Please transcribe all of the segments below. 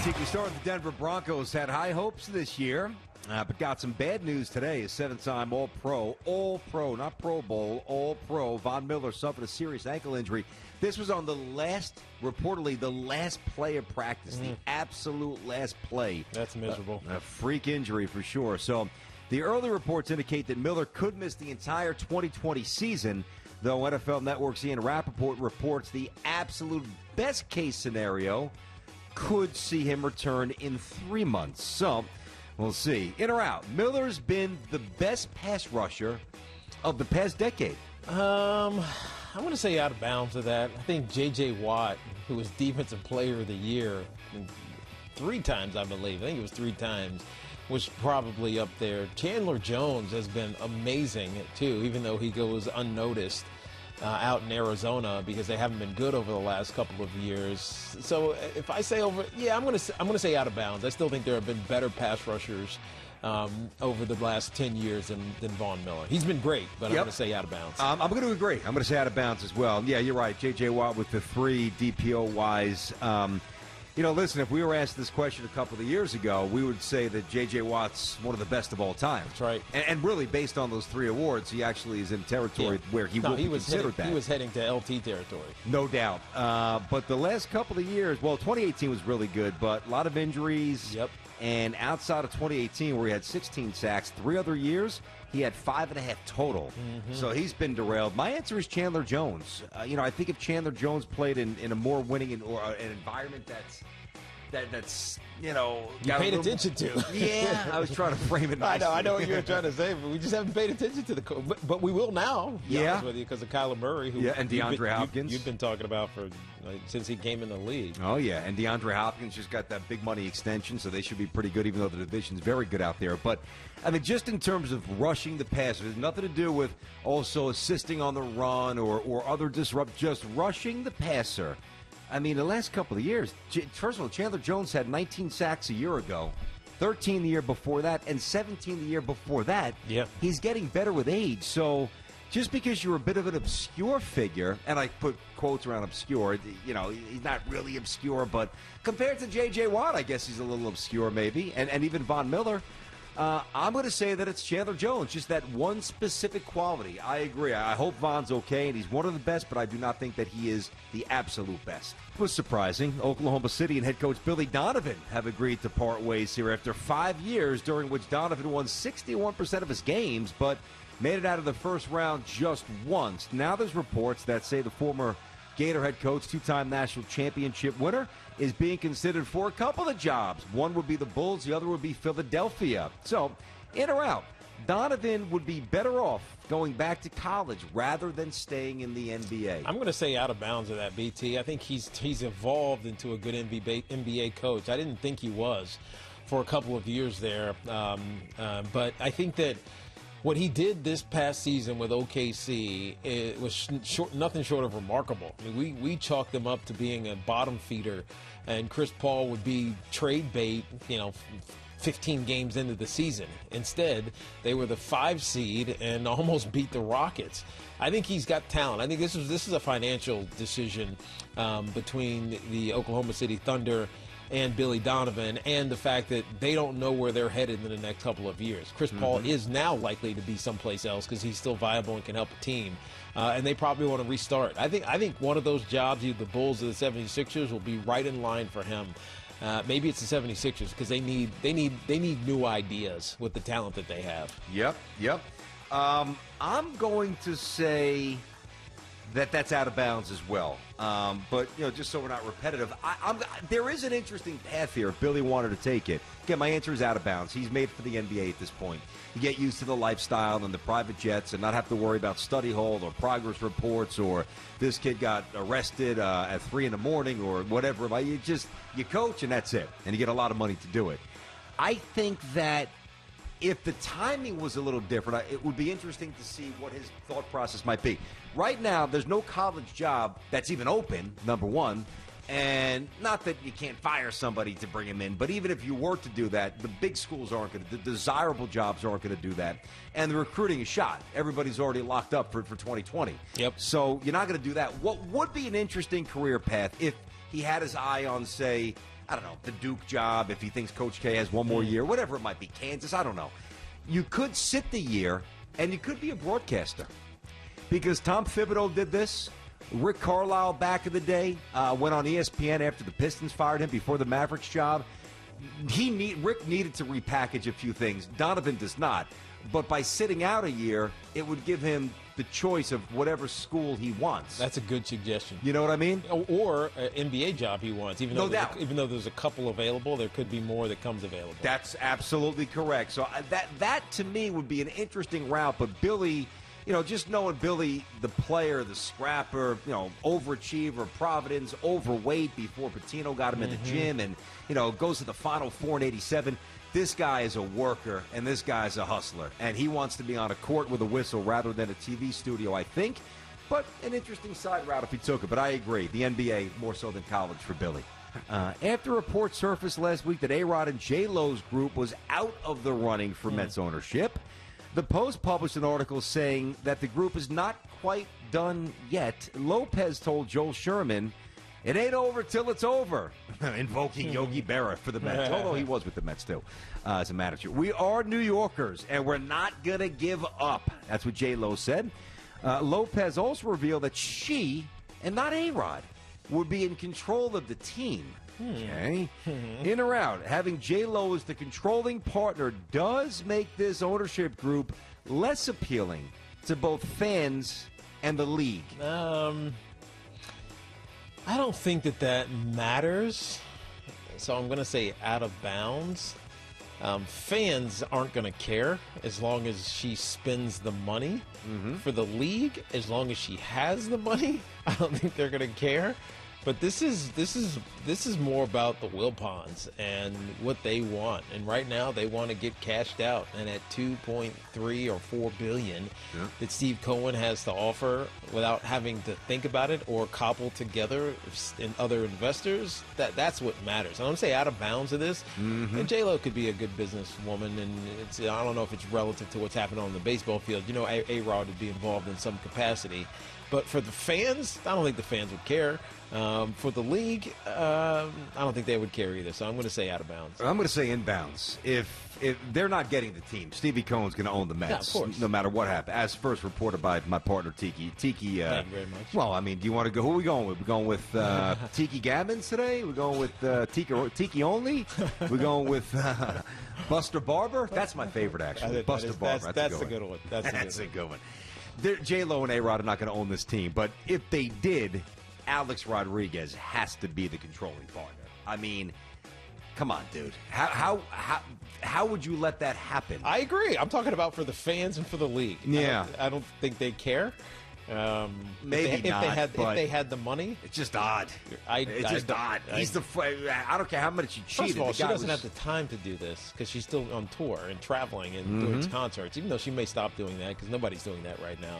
Tiki, starting the Denver Broncos had high hopes this year, but got some bad news today. A seven-time All-Pro, not Pro Bowl, All-Pro. Von Miller suffered a serious ankle injury. This was on reportedly the last play of practice, the absolute last play. That's miserable. A freak injury for sure. So the early reports indicate that Miller could miss the entire 2020 season, though NFL Network's Ian Rappaport reports the absolute best-case scenario could see him return in 3 months. So, we'll see. In or out, Miller's been the best pass rusher of the past decade. I'm going to say out of bounds of that. I think J.J. Watt, who was Defensive Player of the Year 3 times, I believe. I think it was 3 times, was probably up there. Chandler Jones has been amazing, too, even though he goes unnoticed out in Arizona because they haven't been good over the last couple of years. So if I say over, I'm going to say out of bounds. I still think there have been better pass rushers over the last 10 years than Von Miller. He's been great, but I'm going to say out of bounds. I'm going to agree. I'm going to say out of bounds as well. Yeah, you're right. J.J. Watt with the 3 DPO-wise. Listen, if we were asked this question a couple of years ago, we would say that J.J. Watt's one of the best of all time. That's right. And really, based on those 3 awards, he actually is in territory where he will be considered that. He was heading to LT territory. No doubt. But the last couple of years, 2018 was really good, but a lot of injuries. Yep. And outside of 2018, where he had 16 sacks, 3 other years, he had 5.5 total. So he's been derailed. My answer is Chandler Jones. I think if Chandler Jones played in a more winning or an environment that's you paid attention to. Yeah, I was trying to frame it nicely. I know what you were trying to say, but we just haven't paid attention to but we will now. Yeah, with you because of Kyler Murray, and DeAndre Hopkins. You've been talking about for since he came in the league. Oh yeah, and DeAndre Hopkins just got that big money extension, so they should be pretty good, even though the division's very good out there. But I mean, just in terms of rushing the passer, there's nothing to do with also assisting on the run or other disrupt. Just rushing the passer. I mean, the last couple of years, first of all, Chandler Jones had 19 sacks a year ago, 13 the year before that, and 17 the year before that. Yep. He's getting better with age. So just because you're a bit of an obscure figure, and I put quotes around obscure, he's not really obscure, but compared to J.J. Watt, I guess he's a little obscure maybe, and even Von Miller. I'm going to say that it's Chandler Jones, just that one specific quality. I agree. I hope Von's okay, and he's one of the best, but I do not think that he is the absolute best. It was surprising. Oklahoma City and head coach Billy Donovan have agreed to part ways here after 5 years, during which Donovan won 61% of his games, but made it out of the first round just once. Now there's reports that say the former Gator head coach, 2-time national championship winner, is being considered for a couple of jobs. One would be the Bulls, the other would be Philadelphia. So, in or out, Donovan would be better off going back to college rather than staying in the NBA. I'm going to say out of bounds of that, BT. I think he's evolved into a good NBA coach. I didn't think he was for a couple of years there, but I think that what he did this past season with OKC, it was nothing short of remarkable. I mean, we chalked them up to being a bottom feeder, and Chris Paul would be trade bait, 15 games into the season. Instead, they were the 5 seed and almost beat the Rockets. I think he's got talent. I think this is a financial decision between the Oklahoma City Thunder and Billy Donovan, and the fact that they don't know where they're headed in the next couple of years. Chris Paul is now likely to be someplace else because he's still viable and can help a team. And they probably want to restart. I think one of those jobs, either the Bulls or the 76ers, will be right in line for him. Maybe it's the 76ers because they need new ideas with the talent that they have. Yep. I'm going to say that's out of bounds as well. But, just so we're not repetitive, there is an interesting path here if Billy wanted to take it. Again, my answer is out of bounds. He's made for the NBA at this point. You get used to the lifestyle and the private jets and not have to worry about study hall or progress reports or this kid got arrested at 3 in the morning or whatever. You coach and that's it. And you get a lot of money to do it. I think that if the timing was a little different, it would be interesting to see what his thought process might be. Right now, there's no college job that's even open, number one. And not that you can't fire somebody to bring him in, but even if you were to do that, the big schools aren't going to, the desirable jobs aren't going to do that. And the recruiting is shot. Everybody's already locked up for 2020. Yep. So you're not going to do that. What would be an interesting career path if he had his eye on, say, I don't know, the Duke job, if he thinks Coach K has one more year, whatever it might be, Kansas, I don't know. You could sit the year, and you could be a broadcaster. Because Tom Thibodeau did this. Rick Carlisle back in the day went on ESPN after the Pistons fired him before the Mavericks job. Rick needed to repackage a few things. Donovan does not. But by sitting out a year, it would give him the choice of whatever school he wants. That's a good suggestion. You know what I mean? Or an NBA job he wants. Even No though doubt. Even though there's a couple available, there could be more that comes available. That's absolutely correct. So that to me would be an interesting route. But Billy, just knowing Billy, the player, the scrapper, overachiever, Providence, overweight before Pitino got him in the gym, and goes to the Final Four in '87. This guy is a worker, and this guy's a hustler, and he wants to be on a court with a whistle rather than a TV studio, I think. But an interesting side route if he took it. But I agree, the NBA more so than college for Billy. After reports surfaced last week that A-Rod and J-Lo's group was out of the running for Mets ownership, the Post published an article saying that the group is not quite done yet. Lopez told Joel Sherman, "It ain't over till it's over," invoking Yogi Berra for the Mets, although he was with the Mets, too, as a manager. "We are New Yorkers, and we're not going to give up." That's what J-Lo said. Lopez also revealed that she, and not A-Rod, would be in control of the team. Okay. In or out, having J-Lo as the controlling partner does make this ownership group less appealing to both fans and the league. I don't think that matters, so I'm going to say out of bounds. Fans aren't going to care as long as she spends the money. For the league, as long as she has the money, I don't think they're going to care. But this is more about the Wilpons and what they want. And right now, they want to get cashed out. And at $2.3 or $4 billion that Steve Cohen has to offer without having to think about it or cobble together in other investors, that's what matters. And I'm say out of bounds of this. And J-Lo could be a good businesswoman, and I don't know if it's relative to what's happening on the baseball field. A-Rod would be involved in some capacity. But for the fans, I don't think the fans would care. For the league, I don't think they would care either. So I'm going to say out of bounds. I'm going to say in bounds. If they're not getting the team, Stevie Cohen's going to own the Mets, no matter what happens. As first reported by my partner Tiki. Thank you very much. Well, I mean, do you want to go? Who are we going with? We're going with Tiki Gammons today. We're going with Tiki only. We're going with Buster Barber. That's my favorite, actually. Buster Barber. That's a good one. That's a good one. J-Lo and A-Rod are not going to own this team, but if they did, Alex Rodriguez has to be the controlling partner. I mean, come on, dude. How would you let that happen? I agree. I'm talking about for the fans and for the league. Yeah. I don't think they care. Maybe not. If they had the money, it's just odd. It's just odd. I don't care how much he cheated. First of all, she doesn't have the time to do this because she's still on tour and traveling and doing concerts. Even though she may stop doing that because nobody's doing that right now.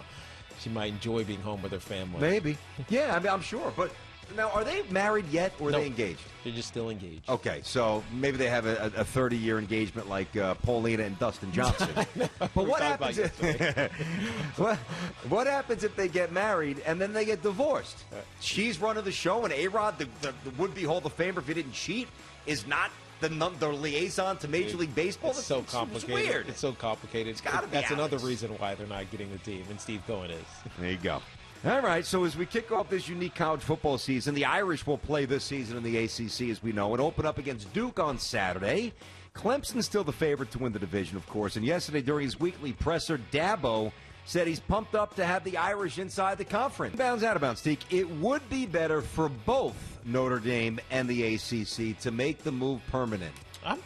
She might enjoy being home with her family. Maybe. Yeah, I mean, I'm sure. But now, are they married yet, or are they engaged? They're just still engaged. Okay, so maybe they have a 30-year engagement like Paulina and Dustin Johnson. But what happens what happens if they get married and then they get divorced? She's running the show, and A-Rod, the would-be Hall of Famer if he didn't cheat, is not the liaison to Major League Baseball? It's so complicated. It's weird. It's so complicated. It's gotta be That's Alex. another reason why they're not getting the team, and Steve Cohen is. There you go. All right, so as we kick off this unique college football season, the Irish will play this season in the ACC, as we know, and open up against Duke on Saturday. Clemson's still the favorite to win the division, of course, and yesterday during his weekly presser, Dabo said he's pumped up to have the Irish inside the conference. Inbounds, out of bounds, Teak. It would be better for both Notre Dame and the ACC to make the move permanent. I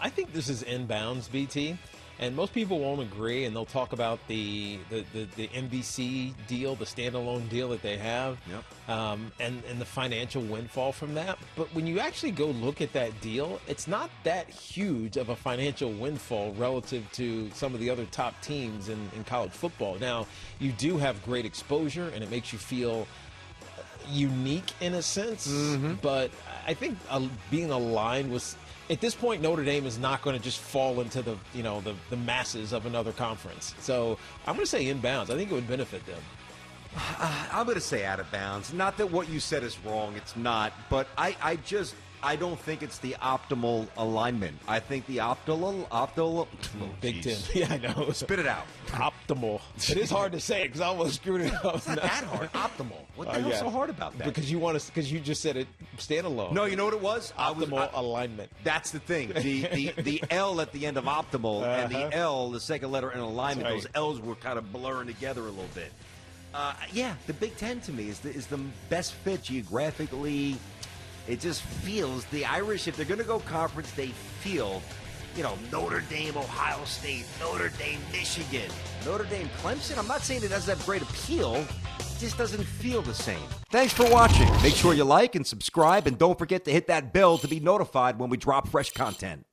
think this is inbounds, BT. And most people won't agree, and they'll talk about the NBC deal, the standalone deal that they have, and the financial windfall from that. But when you actually go look at that deal, it's not that huge of a financial windfall relative to some of the other top teams in college football. Now, you do have great exposure, and it makes you feel unique in a sense, but I think being aligned with... At this point, Notre Dame is not going to just fall into the masses of another conference. So I'm going to say inbounds. I think it would benefit them. I'm going to say out of bounds. Not that what you said is wrong. It's not. But I I don't think it's the optimal alignment. I think the optimal Big Ten. Yeah, I know. Spit it out. Optimal. It is hard to say because I almost screwed it up. It's not that hard. Optimal. What the hell's so hard about that? Because you just said it standalone. No, you know what it was? Optimal alignment. That's the thing. The L at the end of optimal and the L, the second letter in alignment, Right. those L's were kind of blurring together a little bit. The Big Ten to me is the best fit geographically. It just feels the Irish, if they're going to go conference, they feel, Notre Dame, Ohio State, Notre Dame, Michigan, Notre Dame, Clemson. I'm not saying it doesn't have great appeal. It just doesn't feel the same. Thanks for watching. Make sure you like and subscribe, and don't forget to hit that bell to be notified when we drop fresh content.